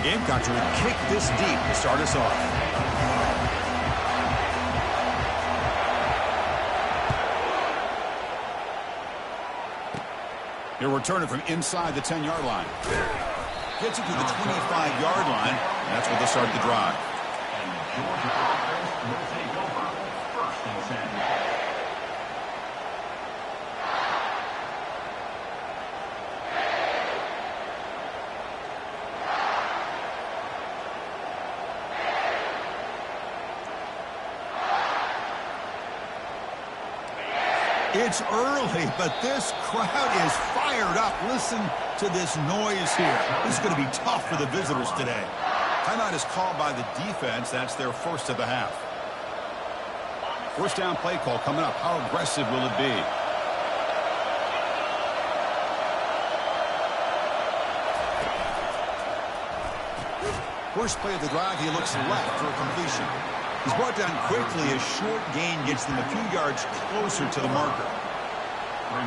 Gamecocks will kick this deep to start us off. He'll return it from inside the 10-yard line. Gets it to the 25-yard line. That's where they'll start the drive. Georgia offense will take over. First and 10. It's early, but this crowd is fired up. Listen to this noise here. This is going to be tough for the visitors today. Timeout is called by the defense. That's their first of the half. First down play call coming up. How aggressive will it be? First play of the drive, he looks left for a completion. He's brought down quickly. A short gain gets them a few yards closer to the marker.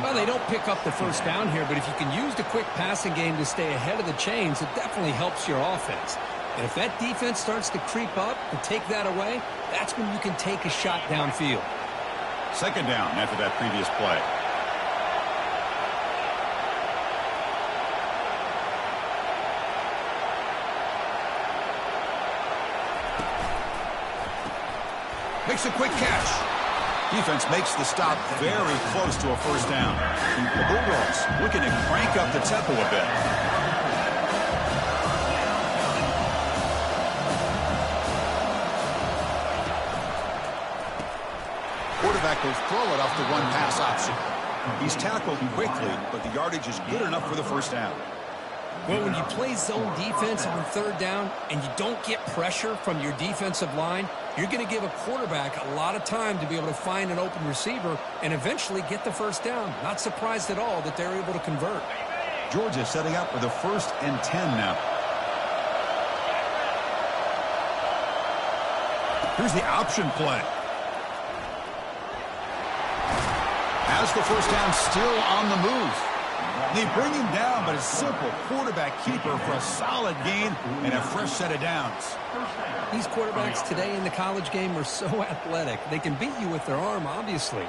Well, they don't pick up the first down here, but if you can use the quick passing game to stay ahead of the chains, it definitely helps your offense. And if that defense starts to creep up and take that away, that's when you can take a shot downfield. Second down after that previous play. Makes a quick catch. Defense makes the stop very close to a first down. The Bulldogs looking to crank up the tempo a bit. Quarterback will throw it off the run-pass option. He's tackled quickly, but the yardage is good enough for the first down. Well, when you play zone defense on third down and you don't get pressure from your defensive line, you're going to give a quarterback a lot of time to be able to find an open receiver and eventually get the first down. Not surprised at all that they're able to convert. Georgia setting up for the 1st and 10 now. Here's the option play. Has the first down, still on the move. They bring him down, but a simple quarterback keeper for a solid gain and a fresh set of downs. These quarterbacks today in the college game are so athletic. They can beat you with their arm, obviously.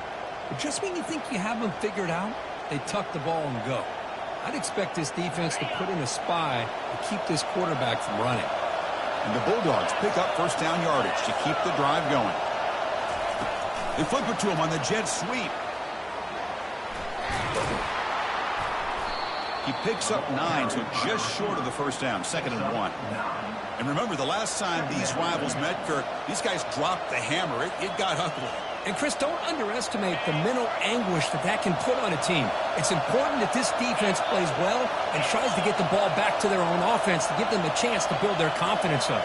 But just when you think you have them figured out, they tuck the ball and go. I'd expect this defense to put in a spy to keep this quarterback from running. And the Bulldogs pick up first down yardage to keep the drive going. They flip it to him on the jet sweep. He picks up 9, so just short of the first down, 2nd and 1. And remember, the last time these rivals met, Kurt, these guys dropped the hammer. It got ugly. And, Chris, don't underestimate the mental anguish that can put on a team. It's important that this defense plays well and tries to get the ball back to their own offense to give them a chance to build their confidence up.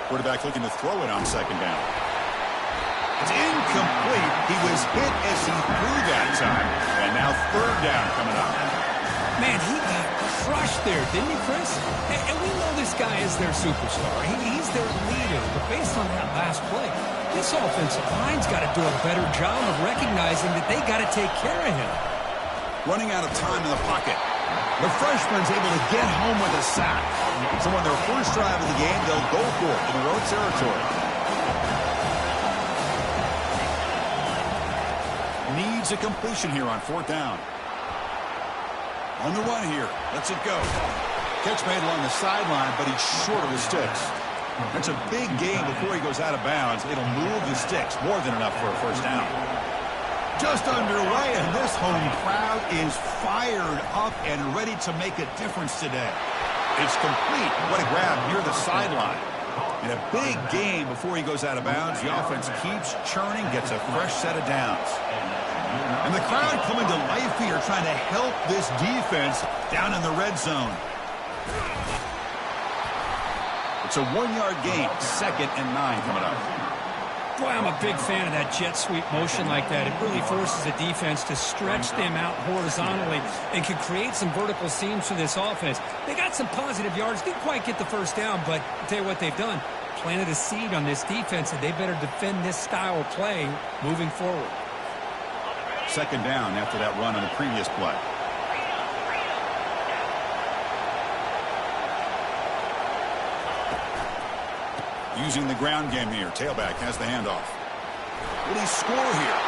Quarterback looking to throw it on 2nd down. It's incomplete. He was hit as he threw that time. And now 3rd down coming up. Man, he got crushed there, didn't he, Chris? And we know this guy is their superstar. He's their leader. But based on that last play, this offensive line's got to do a better job of recognizing that they got to take care of him. Running out of time in the pocket. The freshman's able to get home with a sack. So on their first drive of the game, they'll go for it in the road territory. Needs a completion here on 4th down. On the run here. Lets it go. Catch made along the sideline, but he's short of the sticks. That's a big gain before he goes out of bounds. It'll move the sticks. More than enough for a first down. Just underway, and this home crowd is fired up and ready to make a difference today. It's complete. What a grab near the sideline. And a big gain before he goes out of bounds. The offense keeps churning, gets a fresh set of downs. And the crowd coming to life here, trying to help this defense down in the red zone. It's a 1-yard gain, 2nd and 9 coming up. Boy, I'm a big fan of that jet sweep motion like that. It really forces a defense to stretch them out horizontally and can create some vertical seams for this offense. They got some positive yards, didn't quite get the first down, but I'll tell you what they've done. Planted a seed on this defense, and they better defend this style of play moving forward. 2nd down after that run on the previous play. Using the ground game here. Tailback has the handoff. Will he score here?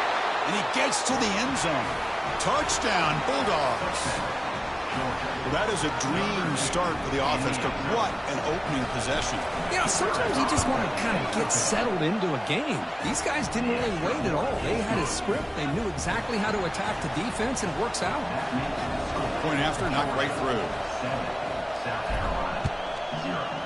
And he gets to the end zone. Touchdown, Bulldogs. Well, that is a dream start for the offense. What an opening possession. Yeah, sometimes you just want to kind of get settled into a game. These guys didn't really wait at all. They had a script. They knew exactly how to attack the defense, and it works out. Point after, knocked right through. South Carolina, 0.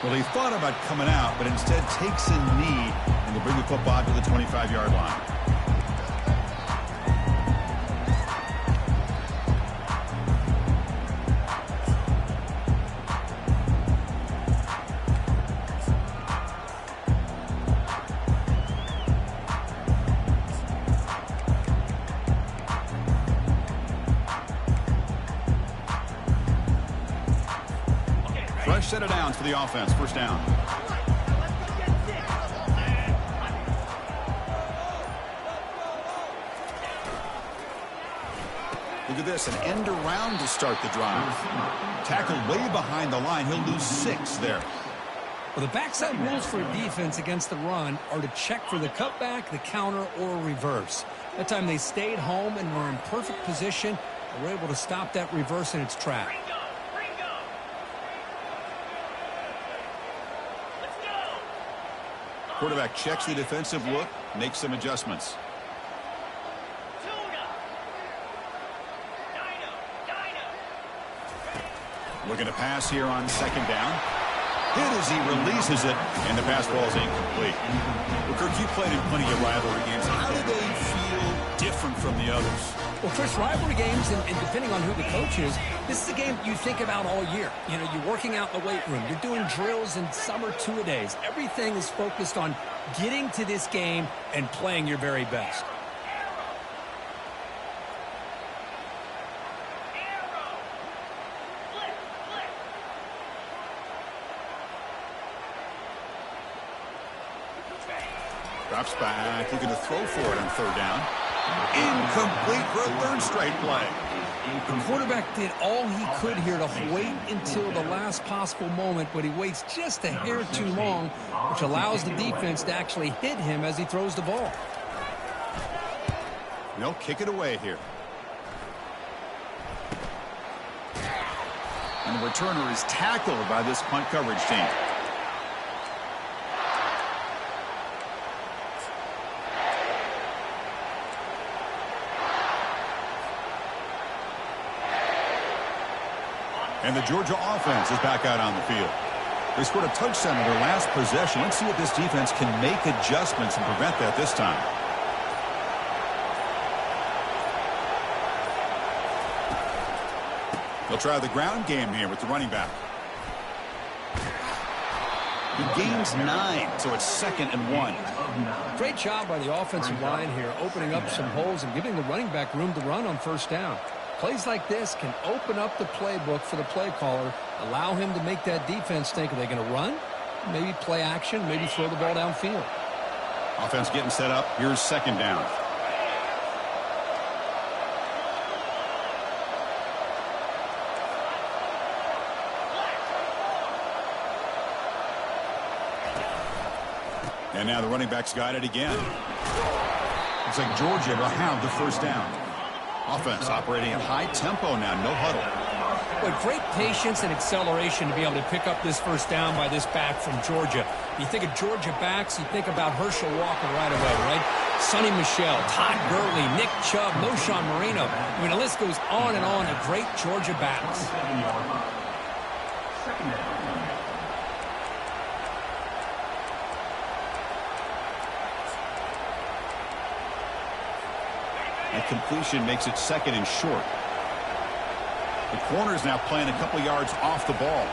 Well, he thought about coming out, but instead takes a knee and to bring the football to the 25-yard line. Fresh set of downs for the offense. First down. Look at this, an end around to start the drive. Tackled way behind the line. He'll lose 6 there. Well, the backside rules for a defense against the run are to check for the cutback, the counter, or reverse. That time they stayed home and were in perfect position and were able to stop that reverse in its track. Quarterback checks the defensive look, makes some adjustments. Looking to pass here on second down. Hit as he releases it, and the pass ball is incomplete. Well, Kirk, you played in plenty of rivalry games. How do they feel different from the others? Well, Chris, rivalry games, and depending on who the coach is, this is a game you think about all year. You know, you're working out in the weight room. You're doing drills, and some are two-a-days. Everything is focused on getting to this game and playing your very best. Drops back, looking to throw for it on third down. Incomplete for a third straight play. The quarterback did all he could here to wait until the last possible moment, but he waits just a hair too long, which allows the defense to actually hit him as he throws the ball. They'll kick it away here. And the returner is tackled by this punt coverage team. And the Georgia offense is back out on the field. They scored a touchdown in their last possession. Let's see if this defense can make adjustments and prevent that this time. They'll try the ground game here with the running back. He gains 9, so it's 2nd and 1. Great job by the offensive line here, opening up some holes and giving the running back room to run on first down. Plays like this can open up the playbook for the play caller, allow him to make that defense think, are they going to run? Maybe play action, maybe throw the ball downfield. Offense getting set up. Here's second down. And now the running back's got it again. Looks like Georgia will have the first down. Offense operating at high tempo now, no huddle. But great patience and acceleration to be able to pick up this first down by this back from Georgia. You think of Georgia backs, you think about Herschel Walker right away, right? Sonny Michel, Todd Gurley, Nick Chubb, Knowshon Moreno. I mean, the list goes on and on of great Georgia backs. That completion makes it 2nd and short. The corner's now playing a couple yards off the ball.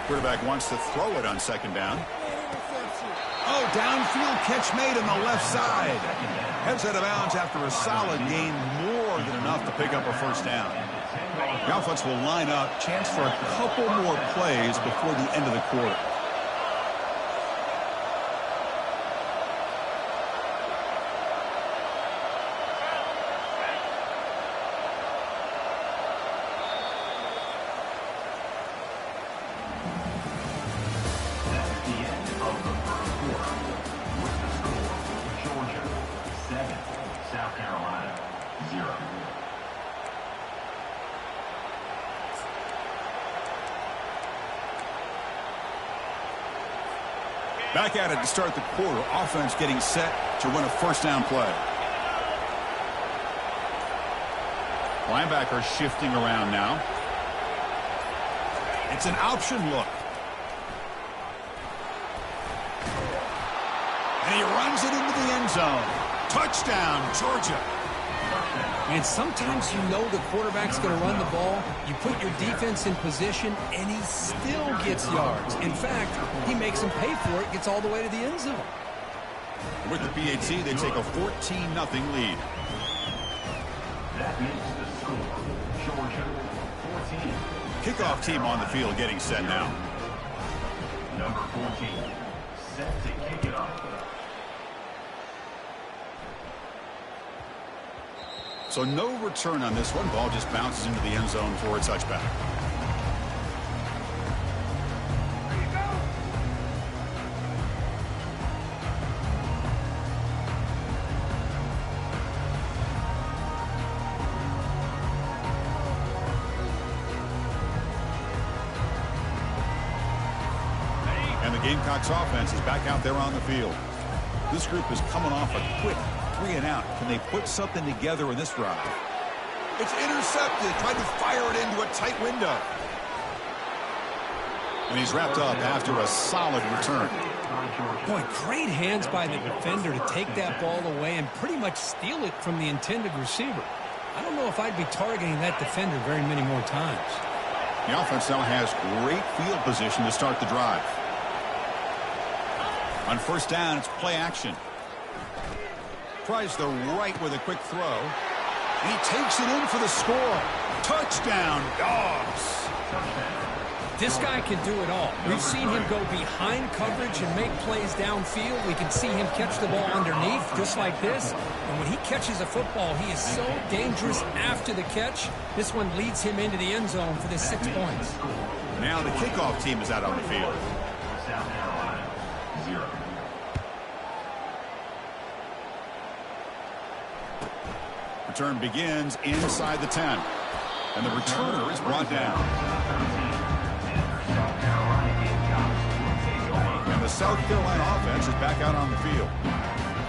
Quarterback wants to throw it on second down. Oh, downfield catch made on the left side. Heads out of bounds after a solid gain, more than enough to pick up a first down. The offense will line up. Chance for a couple more plays before the end of the quarter. Back at it to start the quarter. Offense getting set to run a first down play. Linebacker shifting around now. It's an option look. And he runs it into the end zone. Touchdown, Georgia. And sometimes you know the quarterback's going to run the ball. You put your defense in position, and he still gets yards. In fact, he makes them pay for it, gets all the way to the end zone. With the PAT, they take a 14-0 lead. That is the score. Georgia 14. Kickoff team on the field getting set now. Number 14, set to kick it off. So no return on this one. Ball just bounces into the end zone for a touchback. And the Gamecocks offense is back out there on the field. This group is coming off a quick 3-and-out. Can they put something together in this drive? It's intercepted. Tried to fire it into a tight window. And he's wrapped up after a solid return. Boy, great hands by the defender to take that ball away and pretty much steal it from the intended receiver. I don't know if I'd be targeting that defender very many more times. The offense now has great field position to start the drive. On first down, it's play action. Tries the right with a quick throw. And he takes it in for the score. Touchdown, Dogs. This guy can do it all. We've seen him go behind coverage and make plays downfield. We can see him catch the ball underneath, just like this. And when he catches a football, he is so dangerous after the catch. This one leads him into the end zone for the 6 points. Now the kickoff team is out on the field. South Carolina, 0. Return begins inside the 10. And the returner is brought down. And the South Carolina offense is back out on the field.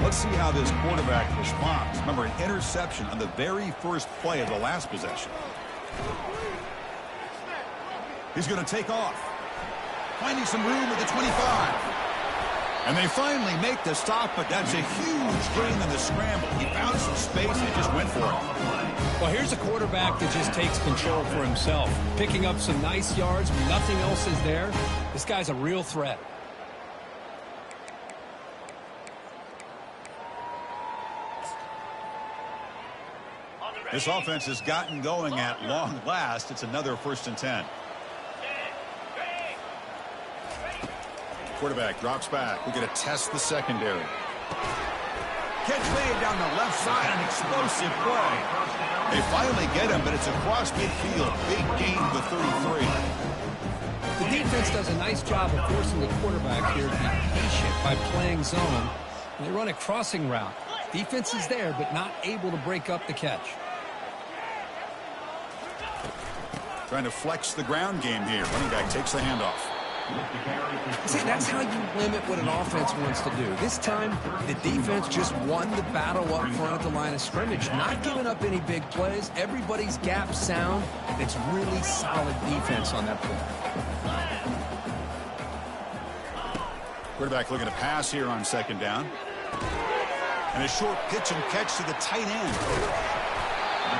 Let's see how this quarterback responds. Remember, an interception on the very first play of the last possession. He's going to take off. Finding some room at the 25. And they finally make the stop, but that's a huge gain in the scramble. He found some space and just went for it. Well, here's a quarterback that just takes control for himself. Picking up some nice yards when nothing else is there. This guy's a real threat. This offense has gotten going at long last. It's another 1st and 10. Quarterback drops back. We're going to test the secondary. Catch made down the left side, an explosive play. They finally get him, but it's across midfield. Big gain to the 33. The defense does a nice job of forcing the quarterback here to be patient by playing zone. And they run a crossing route. Defense is there, but not able to break up the catch. Trying to flex the ground game here. Running back takes the handoff. See, that's how you limit what an offense wants to do. This time, the defense just won the battle up front at the line of scrimmage, not giving up any big plays. Everybody's gap sound. It's really solid defense on that play. Quarterback looking to pass here on 2nd down. And a short pitch and catch to the tight end.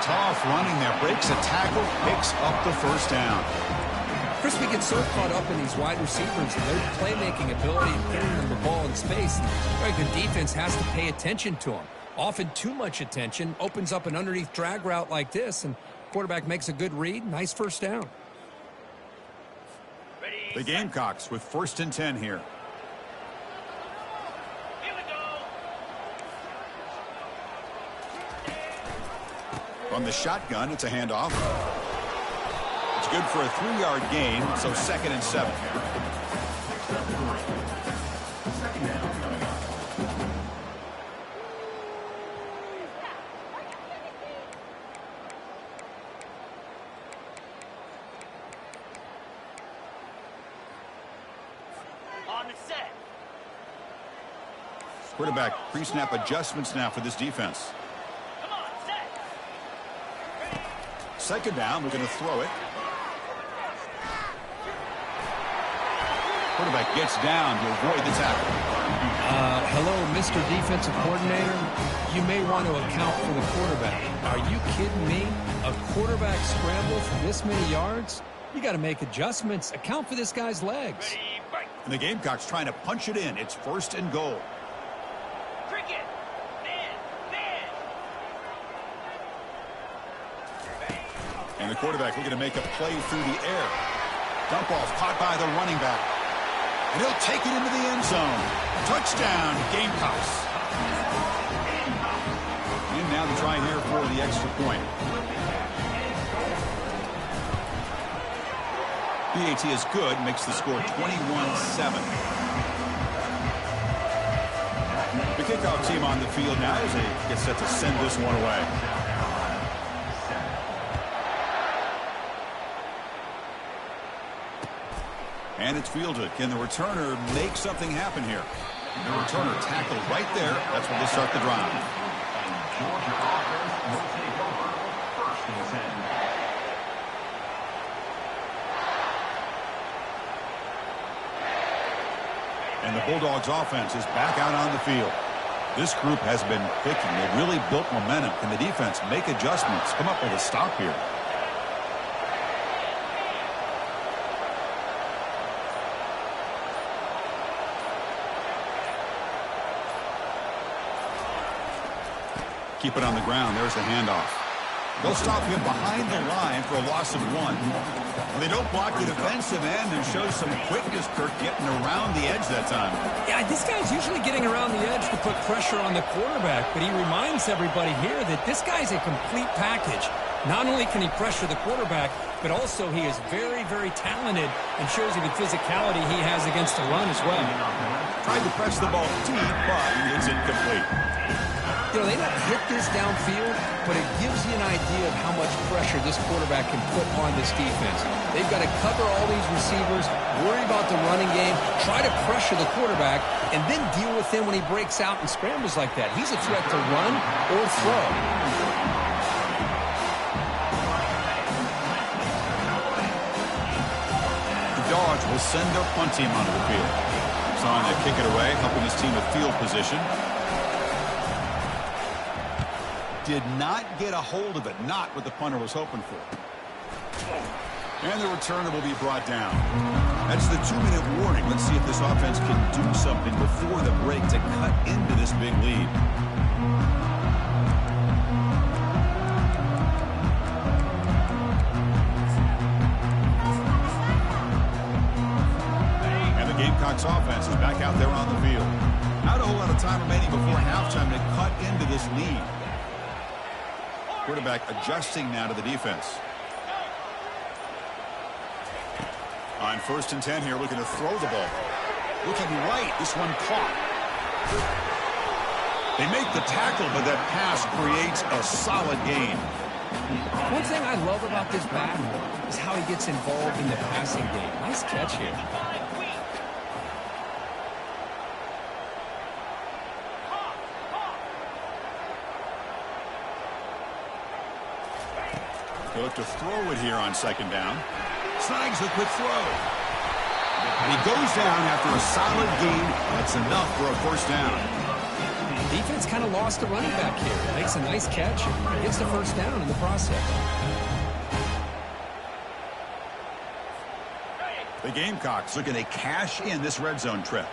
Tough running there. Breaks a tackle, picks up the 1st down. Chris, we get so caught up in these wide receivers and their playmaking ability and getting them the ball in space. Very good defense has to pay attention to them. Often too much attention opens up an underneath drag route like this, and Quarterback makes a good read. Nice first down. The Gamecocks with 1st and 10 here. From the shotgun, it's a handoff. It's good for a 3-yard gain, so 2nd and 7. Quarterback pre-snap adjustments now for this defense. 2nd down, we're going to throw it. Quarterback gets down to avoid the tackle. Hello, Mr. Defensive Coordinator. You may want to account for the quarterback. Are you kidding me? A quarterback scramble for this many yards? You got to make adjustments. Account for this guy's legs. And the Gamecocks trying to punch it in. It's 1st and goal. And the quarterback looking to make a play through the air. Dump off caught by the running back. And he'll take it into the end zone. Touchdown, Gamecocks. And now the try here for the extra point. PAT is good, makes the score 21-7. The kickoff team on the field now as they get set to send this one away. And it's fielded. Can the returner make something happen here? The returner tackled right there. That's when they start the drive. Georgia offense will take over 1st and 10. And the Bulldogs offense is back out on the field. This group has been clicking. They've really built momentum. Can the defense make adjustments? Come up with a stop here. Keep it on the ground. There's the handoff. They'll stop him behind the line for a loss of 1. They don't block the defensive end and show some quickness, Kirk, getting around the edge that time. Yeah, this guy's usually getting around the edge to put pressure on the quarterback, but he reminds everybody here that this guy's a complete package. Not only can he pressure the quarterback, but also he is very, very talented and shows you the physicality he has against the run as well. Tried to press the ball deep, but it's incomplete. You know, they don't hit this downfield, but it gives you an idea of how much pressure this quarterback can put on this defense. They've got to cover all these receivers, worry about the running game, try to pressure the quarterback, and then deal with him when he breaks out and scrambles like that. He's a threat to run or throw. The Dogs will send their punt team onto the field. Trying to kick it away, helping his team with field position. Did not get a hold of it, not what the punter was hoping for. And the returner will be brought down. That's the 2-minute warning. Let's see if this offense can do something before the break to cut into this big lead. And the Gamecocks offense is back out there on the field. Not a whole lot of time remaining before halftime to cut into this lead. Quarterback adjusting now to the defense. On 1st and 10 here, looking to throw the ball. Looking right, this one caught. They make the tackle, but that pass creates a solid gain. One thing I love about this back is how he gets involved in the passing game. Nice catch here. They look to throw it here on 2nd down. Snags the quick throw. And he goes down after a solid gain. That's enough for a 1st down. Defense kind of lost the running back here. Makes a nice catch and gets the 1st down in the process. The Gamecocks looking to cash in this red zone trip.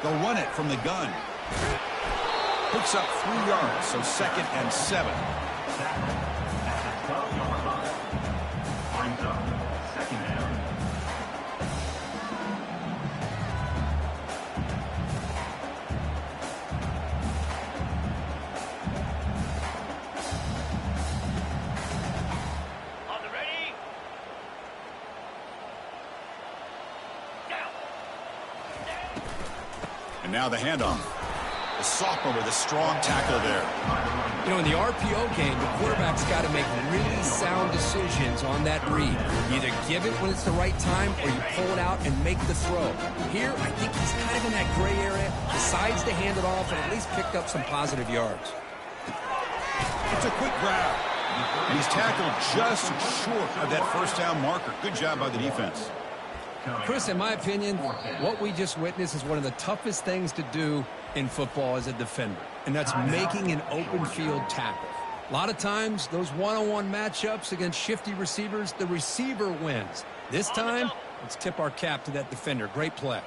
They'll run it from the gun. Picks up 3 yards, so 2nd and 7. At the 12-yard line. Brings up 2nd down. On the ready. Down. And now the handoff. The sophomore with a strong tackle there. You know, in the RPO game, the quarterback's got to make really sound decisions on that read. You either give it when it's the right time or you pull it out and make the throw. Here, I think he's kind of in that gray area, decides to hand it off and at least picked up some positive yards. It's a quick grab. And he's tackled just short of that first down marker. Good job by the defense. Chris, in my opinion, what we just witnessed is one of the toughest things to do in football as a defender, and that's making an open field tackle. A lot of times, those one-on-one matchups against shifty receivers, the receiver wins. This time, let's tip our cap to that defender. Great play.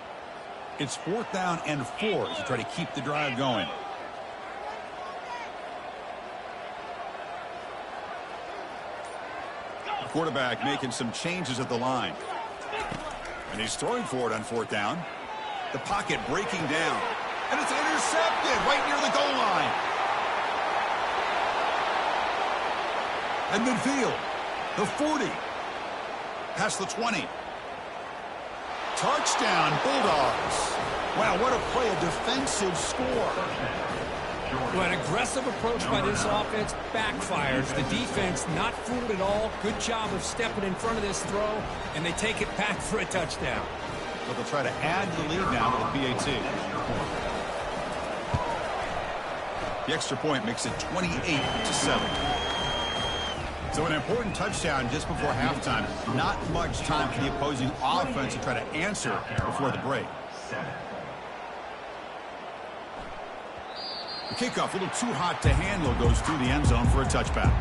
It's 4th down and 4 as you try to keep the drive going. The quarterback making some changes at the line. And he's throwing for it on 4th down. The pocket breaking down. And it's intercepted right near the goal line. And midfield, the 40. Past the 20. Touchdown, Bulldogs. Wow, what a play, a defensive score. Well, an aggressive approach by this offense backfires. The defense not fooled at all. Good job of stepping in front of this throw, and they take it back for a touchdown. But they'll try to add the lead now with a PAT. The extra point makes it 28-7. So an important touchdown just before halftime. Not much time for the opposing offense to try to answer before the break. The kickoff, a little too hot to handle, goes through the end zone for a touchback.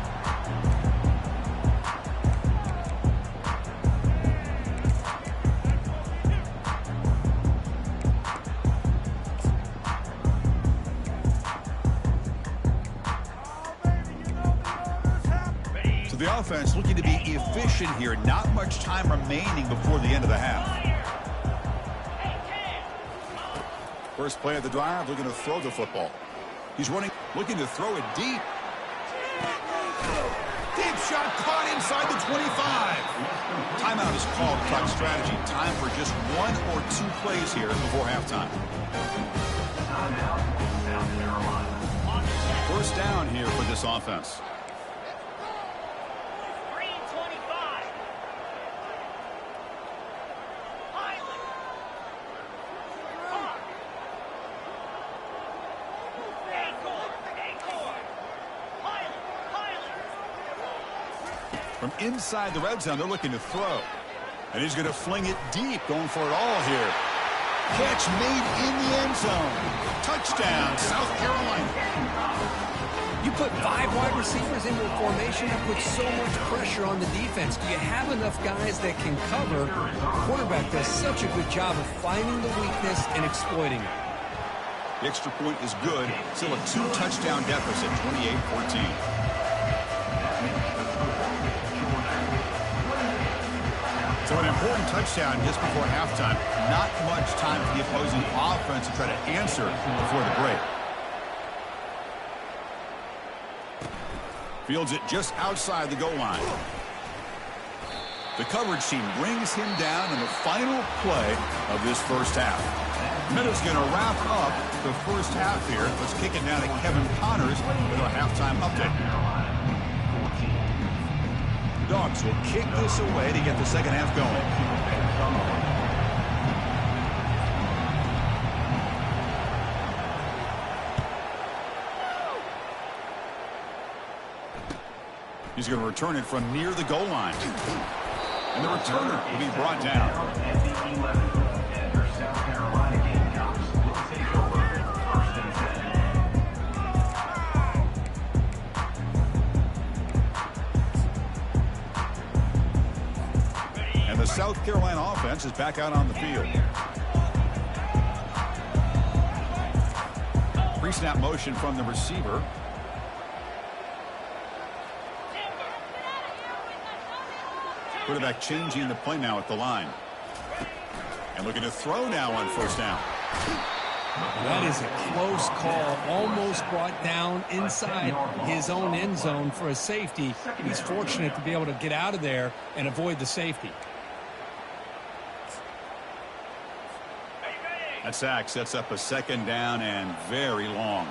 So the offense looking to be efficient here. Not much time remaining before the end of the half. First play of the drive, looking to throw the football. He's running, looking to throw it deep. Deep shot caught inside the 25. Timeout is called. Clock strategy. Time for just 1 or 2 plays here before halftime. First down here for this offense. From inside the red zone, they're looking to throw. And he's going to fling it deep, going for it all here. Catch made in the end zone. Touchdown, South Carolina. You put 5 wide receivers into a formation that puts so much pressure on the defense. Do you have enough guys that can cover? The quarterback does such a good job of finding the weakness and exploiting it. The extra point is good. Still a 2-touchdown deficit, 28-14. So an important touchdown just before halftime. Not much time for the opposing offense to try to answer before the break. Fields it just outside the goal line. The coverage team brings him down in the final play of this first half. Meadow's going to wrap up the first half here. Let's kick it down to Kevin Connors with our halftime update. Dogs will kick this away to get the second half going. He's going to return it from near the goal line. And the returner will be brought down. The South Carolina offense is back out on the field. Pre-snap motion from the receiver. Quarterback changing the play now at the line. And looking to throw now on first down. That is a close call. Almost brought down inside his own end zone for a safety. He's fortunate to be able to get out of there and avoid the safety. That sack sets up a second down and very long.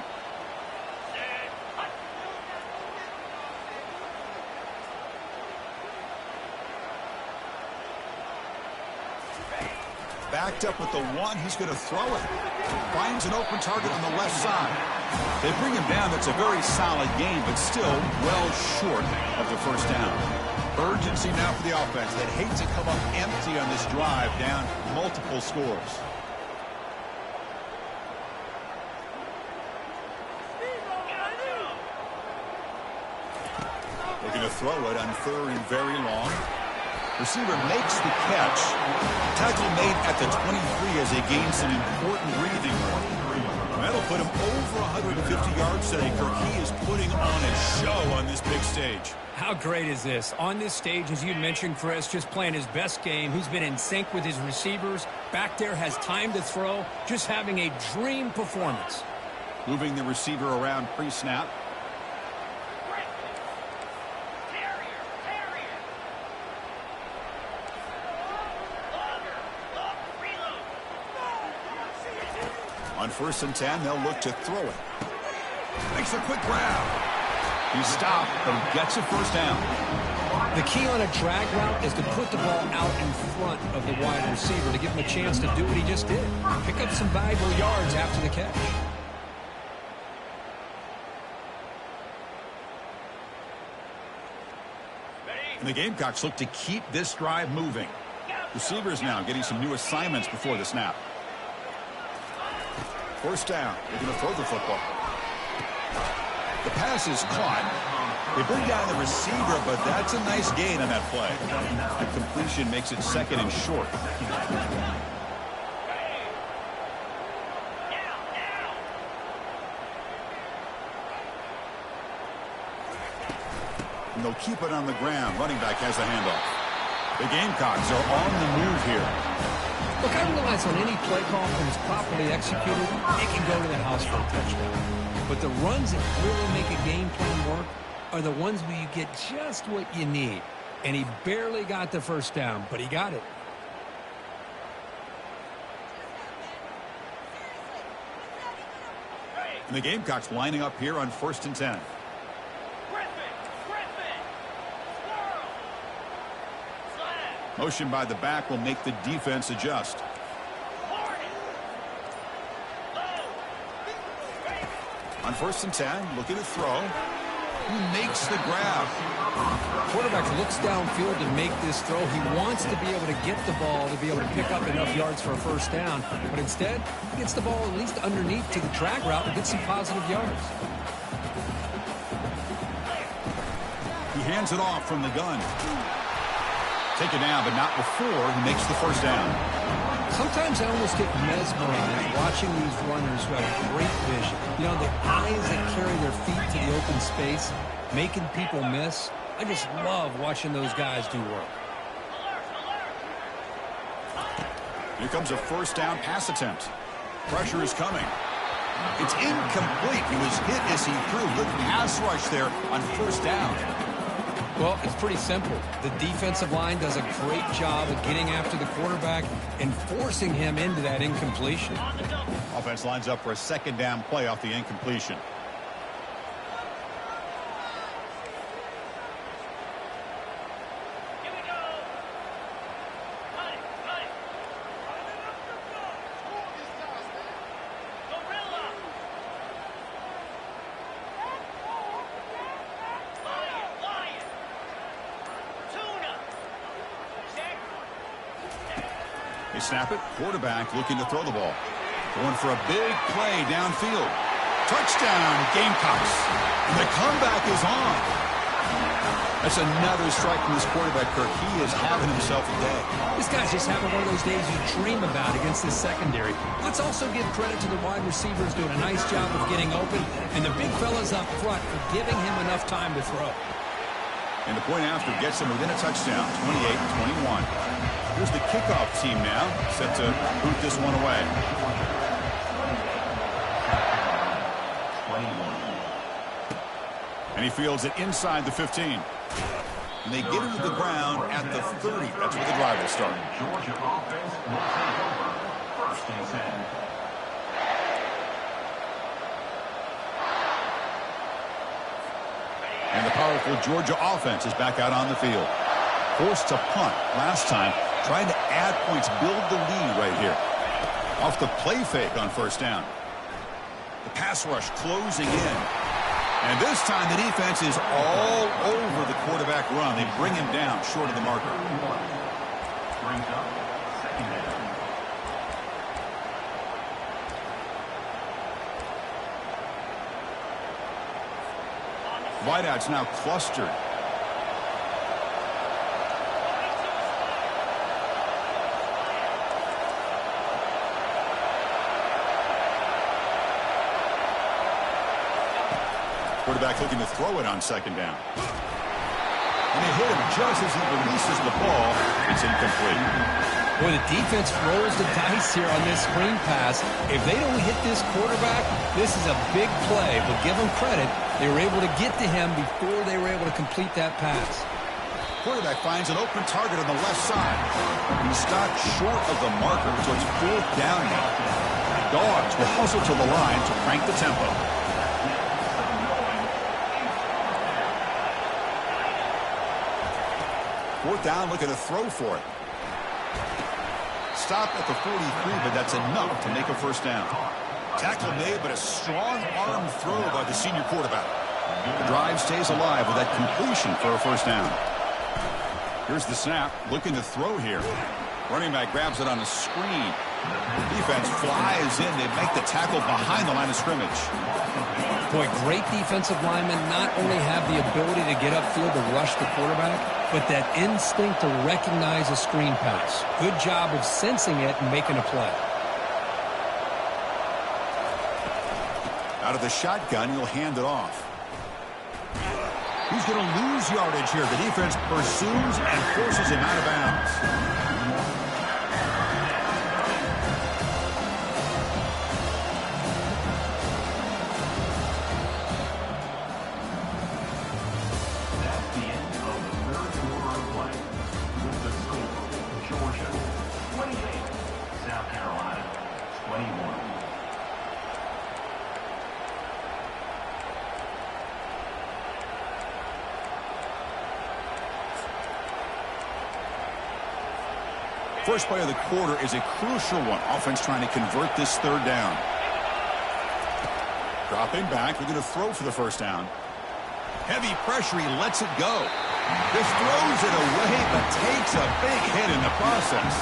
Backed up with the one, he's going to throw it. Finds an open target on the left side. They bring him down. That's a very solid game, but still well short of the first down. Urgency now for the offense that hates to come up empty on this drive, down multiple scores. Looking to throw it on third and very long. Receiver makes the catch. Tackle made at the 23 as they gain some important breathing room. That'll put him over 150 yards today. Kirk, he is putting on a show on this big stage. How great is this? On this stage, as you mentioned, Chris, just playing his best game. He's been in sync with his receivers. Back there, has time to throw. Just having a dream performance. Moving the receiver around pre-snap. On 1st and 10, they'll look to throw it. Makes a quick grab. He stopped, but he gets a first down. The key on a drag route is to put the ball out in front of the wide receiver to give him a chance to do what he just did. Pick up some valuable yards after the catch. And the Gamecocks look to keep this drive moving. Receivers now getting some new assignments before the snap. First down. They're going to throw the football. The pass is caught. They bring down the receiver, but that's a nice gain on that play. The completion makes it second and short. And they'll keep it on the ground. Running back has the handoff. The Gamecocks are on the move here. Look, I realize on any play call, when it's properly executed, it can go to the house for a touchdown. But the runs that really make a game plan work are the ones where you get just what you need. And he barely got the first down, but he got it. And the Gamecocks lining up here on 1st and 10. Motion by the back will make the defense adjust. On 1st and 10, looking to throw. He makes the grab. Quarterback looks downfield to make this throw. He wants to be able to get the ball to be able to pick up enough yards for a first down. But instead, he gets the ball at least underneath to the drag route and gets some positive yards. He hands it off from the gun. Take it down, but not before he makes the first down. Sometimes I almost get mesmerized watching these runners who have great vision. You know, the eyes that carry their feet to the open space, making people miss. I just love watching those guys do work. Here comes a first down pass attempt. Pressure is coming. It's incomplete. He was hit as he threw. Good pass rush there on first down. Well, it's pretty simple. The defensive line does a great job of getting after the quarterback and forcing him into that incompletion. Offense lines up for a second down play off the incompletion. They snap it. Quarterback looking to throw the ball. Going for a big play downfield. Touchdown, Gamecocks. And the comeback is on. That's another strike from this quarterback, Kirk. He is having himself a day. This guy's just having one of those days you dream about against this secondary. Let's also give credit to the wide receivers doing a nice job of getting open, and the big fellas up front for giving him enough time to throw. And the point after gets him within a touchdown, 28-21. Here's the kickoff team now, set to boot this one away. And he fields it inside the 15. And they get it to the ground at the 30. That's where the drive will start. Georgia offense will take over. First and 10. And the powerful Georgia offense is back out on the field. Forced to punt last time, trying to add points, build the lead right here. Off the play fake on first down. The pass rush closing in. And this time the defense is all over the quarterback run. They bring him down short of the marker. Brings up second down. Wideouts now clustered. Quarterback looking to throw it on second down. And they hit him just as he releases the ball. It's incomplete. Boy, the defense rolls the dice here on this screen pass. If they don't hit this quarterback, this is a big play. But give them credit, they were able to get to him before they were able to complete that pass. Quarterback finds an open target on the left side. He stopped short of the marker, so it's fourth down now. Dogs will hustle to the line to crank the tempo. Fourth down, looking to throw for it. Stop at the 43, but that's enough to make a first down. Tackle made, but a strong arm throw by the senior quarterback. The drive stays alive with that completion for a first down. Here's the snap, looking to throw here. Running back grabs it on the screen. Defense flies in. They make the tackle behind the line of scrimmage. Boy, great defensive linemen not only have the ability to get upfield to rush the quarterback, but that instinct to recognize a screen pass. Good job of sensing it and making a play. Out of the shotgun, he'll hand it off. He's going to lose yardage here. The defense pursues and forces him out of bounds. First play of the quarter is a crucial one. Offense trying to convert this third down. Dropping back. We're going to throw for the first down. Heavy pressure. He lets it go. Just throws it away, but takes a big hit in the process.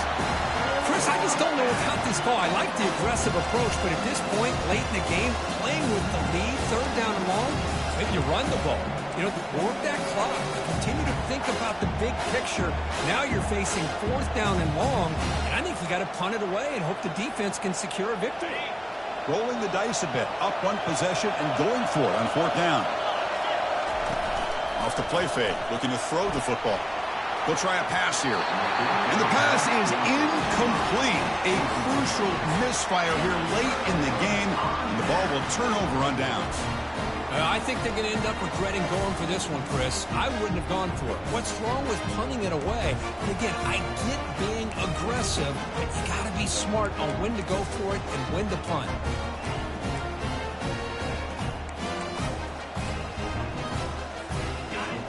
Chris, I just don't know about this call. I like the aggressive approach, but at this point, late in the game, playing with the lead, third down and long, maybe you run the ball. You know, work that clock. Continue to think about the big picture. Now you're facing fourth down and long, and I think you got to punt it away and hope the defense can secure a victory. Rolling the dice a bit, up one possession and going for it on fourth down. Off the play fake, looking to throw the football. He'll try a pass here. And the pass is incomplete. A crucial misfire here late in the game, and the ball will turn over on downs. I think they're going to end up regretting going for this one, Chris. I wouldn't have gone for it. What's wrong with punting it away? And again, I get being aggressive, but you got to be smart on when to go for it and when to punt.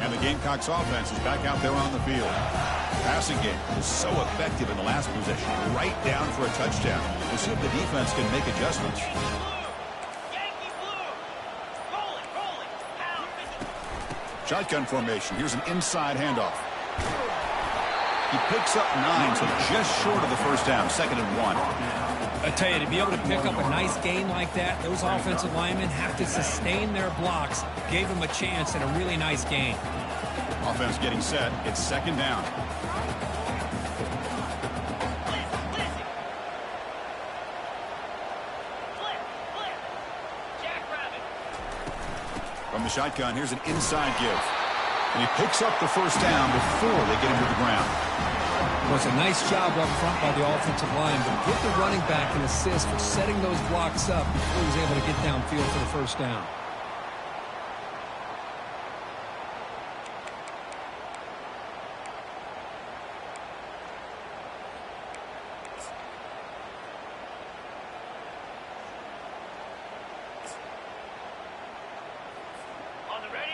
And the Gamecocks offense is back out there on the field. Passing game was so effective in the last possession, right down for a touchdown. We'll see if the defense can make adjustments. Shotgun formation. Here's an inside handoff. He picks up 9, so just short of the first down. Second and 1. I tell you, to be able to pick up a nice gain like that, those offensive linemen have to sustain their blocks. Gave him a chance and a really nice gain. Offense getting set. It's second down. From the shotgun, here's an inside give. And he picks up the first down before they get him to the ground. Well, it's a nice job up front by the offensive line, but give the running back an assist for setting those blocks up before he was able to get downfield for the first down.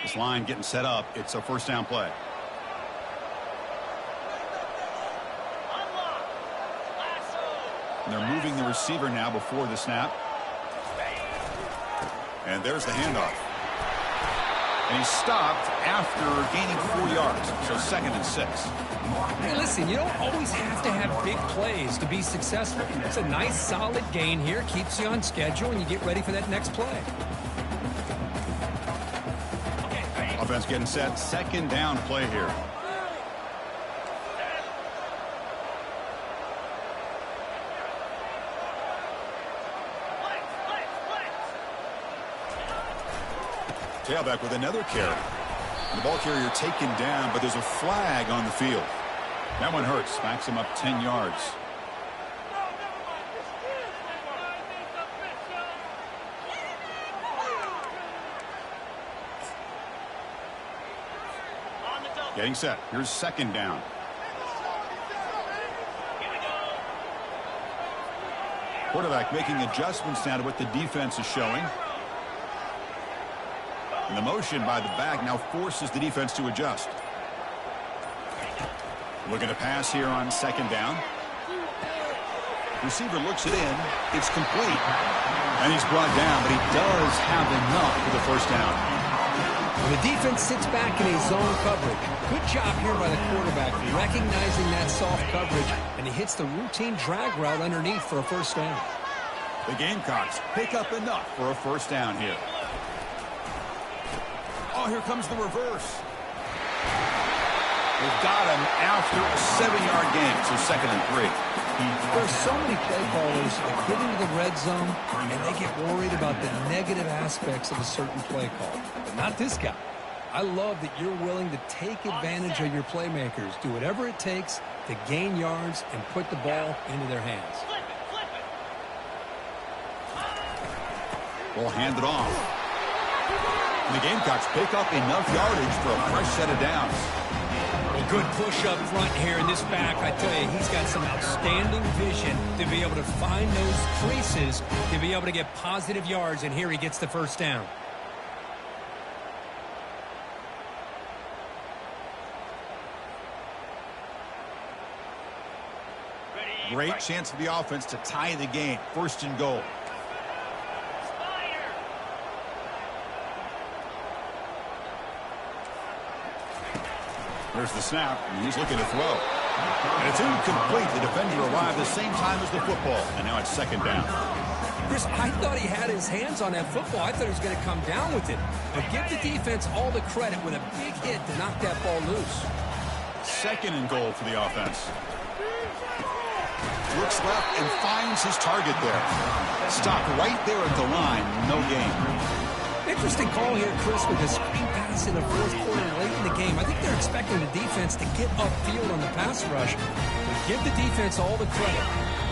This line getting set up. It's a first down play. And they're moving the receiver now before the snap. And there's the handoff. And he's stopped after gaining 4 yards. So second and 6. Hey, listen, you don't always have to have big plays to be successful. It's a nice, solid gain here. Keeps you on schedule, and you get ready for that next play. Offense getting set. Second down play here. Tailback with another carry. The ball carrier taken down, but there's a flag on the field. That one hurts. Backs him up 10 yards. Getting set. Here's second down. Quarterback making adjustments now to what the defense is showing. And the motion by the back now forces the defense to adjust. Looking to pass here on second down. Receiver looks it in. It's complete. And he's brought down, but he does have enough for the first down. When the defense sits back in a zone coverage, good job here by the quarterback recognizing that soft coverage, and he hits the routine drag route underneath for a first down. The Gamecocks pick up enough for a first down here. Oh, here comes the reverse. They've got him after a 7-yard gain, so second and 3. There's so many play callers that get into the red zone, and they get worried about the negative aspects of a certain play call. But not this guy. I love that you're willing to take advantage of your playmakers, do whatever it takes to gain yards and put the ball into their hands. Ball handed off. And the Gamecocks pick up enough yardage for a fresh set of downs. Well, good push up front here in this back. I tell you, he's got some outstanding vision to be able to find those creases, to be able to get positive yards, and here he gets the first down. Great chance for the offense to tie the game. First and goal. There's the snap, and he's looking to throw. And it's incomplete. The defender arrived the same time as the football, and now it's second down. Chris, I thought he had his hands on that football. I thought he was going to come down with it. But give the defense all the credit with a big hit to knock that ball loose. Second and goal for the offense. Looks left and finds his target there. Stopped right there at the line. No gain. Interesting call here, Chris, with the screen pass in the fourth quarter late in the game. I think they're expecting the defense to get upfield on the pass rush. But give the defense all the credit.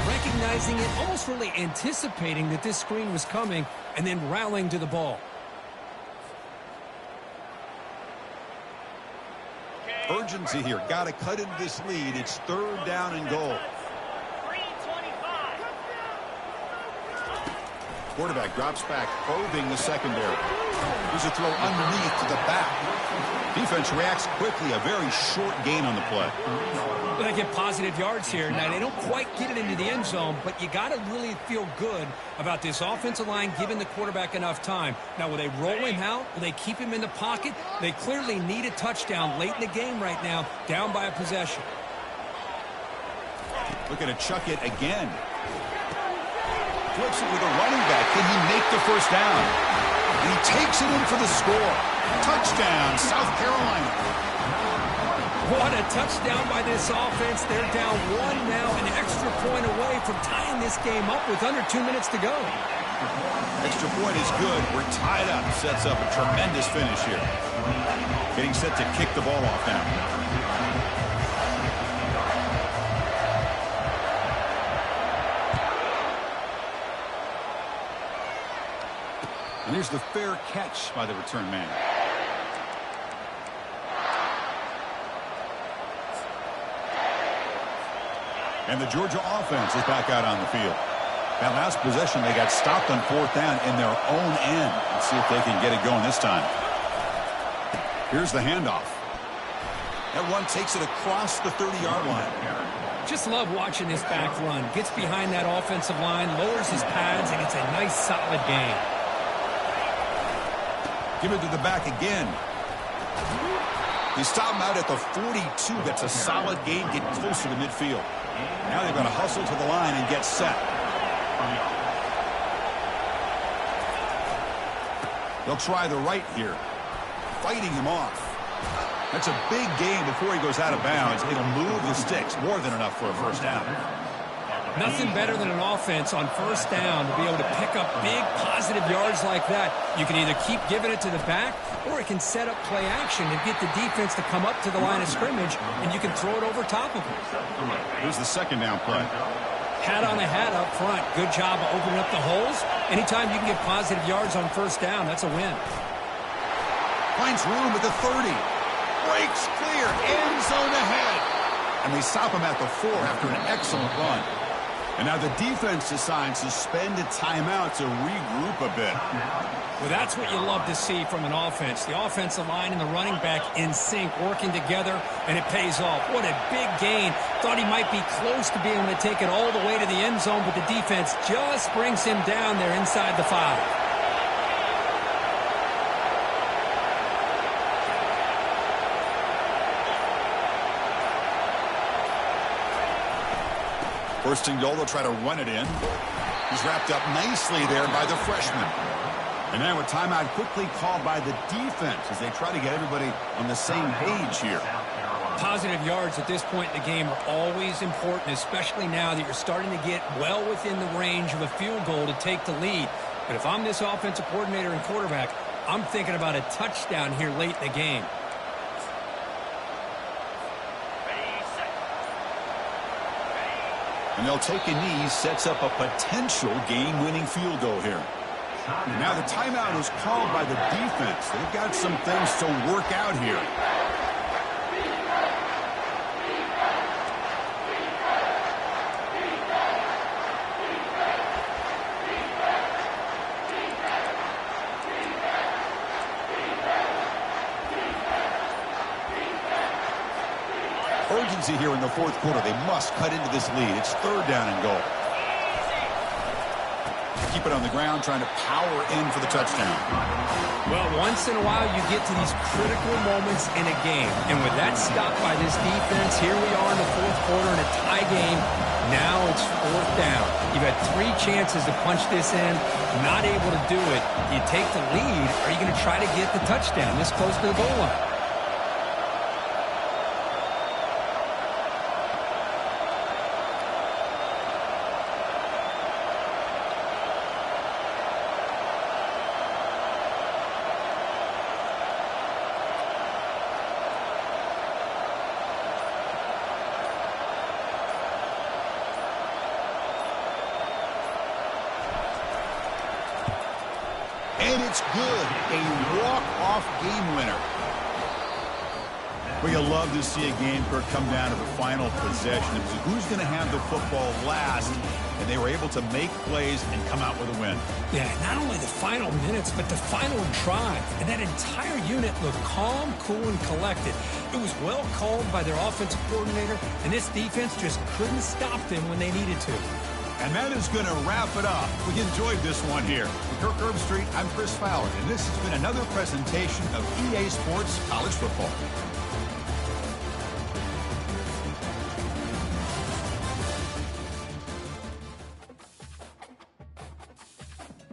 Recognizing it, almost really anticipating that this screen was coming, and then rallying to the ball. Urgency here. Got to cut into this lead. It's third down and goal. Quarterback drops back, probing the secondary. There's a throw underneath to the back. Defense reacts quickly. A very short gain on the play. Well, they get positive yards here. Now, they don't quite get it into the end zone, but you got to really feel good about this offensive line giving the quarterback enough time. Now, will they roll him out? Will they keep him in the pocket? They clearly need a touchdown late in the game right now, down by a possession. Looking to chuck it again. Flips it with a running back. Can he make the first down? And he takes it in for the score. Touchdown, South Carolina. What a touchdown by this offense. They're down 1 now, an extra point away from tying this game up with under 2 minutes to go. Extra point is good. We're tied up. Sets up a tremendous finish here. Getting set to kick the ball off now. And here's the fair catch by the return man. And the Georgia offense is back out on the field. That last possession, they got stopped on 4th down in their own end. Let's see if they can get it going this time. Here's the handoff. That one takes it across the 30-yard line. Just love watching this back run. Gets behind that offensive line, lowers his pads, and it's a nice, solid gain. Give it to the back again. They stop him out at the 42. That's a solid gain. Get closer to midfield. Now they're going to hustle to the line and get set. They'll try the right here. Fighting him off. That's a big gain before he goes out of bounds. It'll move the sticks. More than enough for a first down. Nothing better than an offense on 1st down to be able to pick up big positive yards like that. You can either keep giving it to the back, or it can set up play action and get the defense to come up to the line of scrimmage, and you can throw it over top of them. Here's the 2nd down play. Hat on a hat up front. Good job of opening up the holes. Anytime you can get positive yards on 1st down, that's a win. Finds room at the 30. Breaks clear. End zone ahead. And they stop him at the 4 after an excellent run. And now the defense decides to spend a timeout to regroup a bit. Well, that's what you love to see from an offense. The offensive line and the running back in sync, working together, and it pays off. What a big gain. Thought he might be close to being able to take it all the way to the end zone, but the defense just brings him down there inside the 5. First and goal, they'll try to run it in. He's wrapped up nicely there by the freshman. And now a timeout quickly called by the defense as they try to get everybody on the same page here. Positive yards at this point in the game are always important, especially now that you're starting to get well within the range of a field goal to take the lead. But if I'm this offensive coordinator and quarterback, I'm thinking about a touchdown here late in the game. And they'll take a knee, sets up a potential game-winning field goal here. Now the timeout is called by the defense. They've got some things to work out here. Urgency here in the 4th quarter. They must cut into this lead. It's 3rd down and goal. Keep it on the ground, trying to power in for the touchdown. Well, once in a while you get to these critical moments in a game. And with that stop by this defense, here we are in the 4th quarter in a tie game. Now it's 4th down. You've had 3 chances to punch this in, not able to do it. You take the lead. Are you going to try to get the touchdown this close to the goal line? And it's good. A walk-off game winner. Well, you love to see a game come down to the final possession. It was who's going to have the football last, and they were able to make plays and come out with a win. Yeah, not only the final minutes, but the final drive. And that entire unit looked calm, cool, and collected. It was well called by their offensive coordinator, and this defense just couldn't stop them when they needed to. And that is going to wrap it up. We enjoyed this one here. For Kirk Herbstreit, I'm Chris Fowler, and this has been another presentation of EA Sports College Football.